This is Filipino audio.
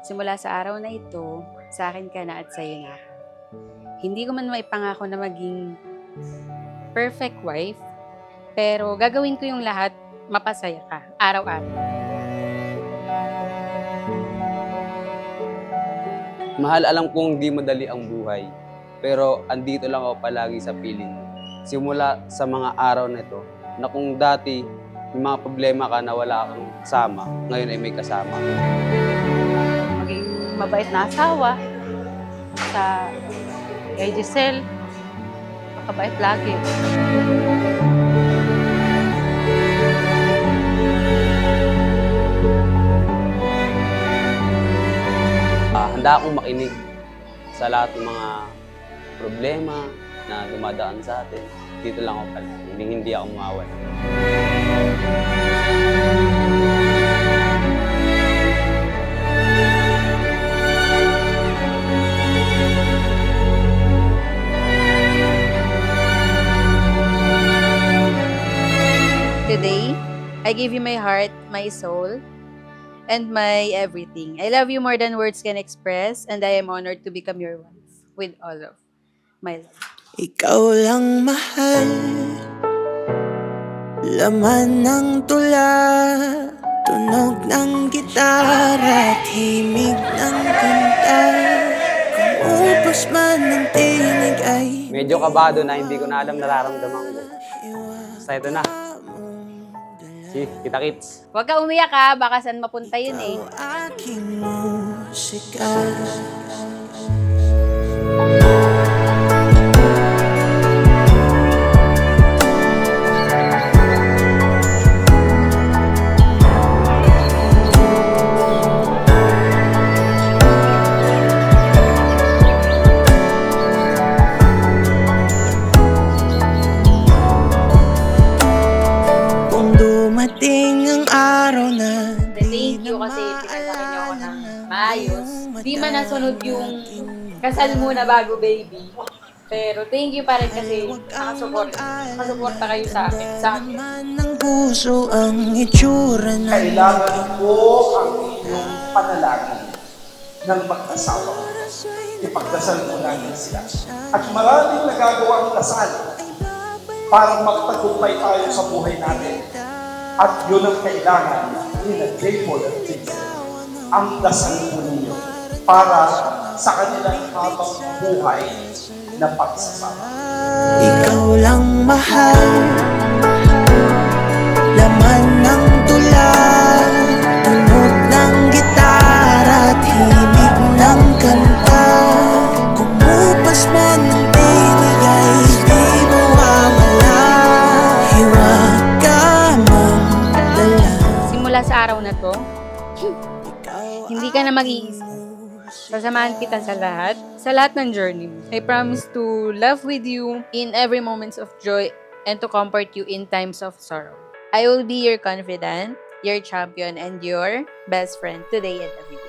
Simula sa araw na ito, sa akin ka na at sa'yo na ako. Hindi ko man maipangako na maging perfect wife, pero gagawin ko yung lahat mapasaya ka, araw-araw. Mahal, alam kong di madali ang buhay, pero andito lang ako palagi sa piling mo. Simula sa mga araw na ito, na kung dati may mga problema ka na wala kang kasama, ngayon ay may kasama. Maging mabait na asawa sa kay Giselle. Makabait lagi. Handa akong makinig sa lahat ng mga problema na dumadaan sa atin. Dito lang ako pala, hindi ako mawawala. Today, I give you my heart, my soul, and my everything. I love you more than words can express, and I am honored to become your wife with all of my love. Ikaw lang mahal, laman ng tula, tunog ng gitara, himig ng kanta, kumupas man ng tinig ay Medyo kabado na, hindi ko na alam nararamdaman ko. Basta ito na. See, kita-kits. Huwag ka umiyak ha, baka saan mapunta yun eh. aking musika. Dumating ang araw na Thank you kasi pinagsakin niyo ako ng maayos. Di man nasunod yung kasal muna bago baby. Pero thank you pa rin kasi nakasuporta kayo sa akin. ng puso ang itsura ng Kailangan ko ang inyong panalangin ng mag-asawa ko. Ipagdasal mo namin sila. At maraming nagagawa ang kasal para magtagumpay tayo sa buhay natin. At yun ang kailangan ni J. Paul at Jason. Ang dasal po ninyo para sa kanilang habang buhay na pagsasama. Ikaw lang mahal, laman ng tula, tunog ng gitara at himig ng kanta, kumupas man ng tinig ay di mawawala, hiwag ka mang dala. Simula sa araw na to, hindi ka na mag-iisa. Sasamahan kita sa lahat ng journey mo. I promise to love with you in every moments of joy and to comfort you in times of sorrow. I will be your confidant, your champion, and your best friend today and every day.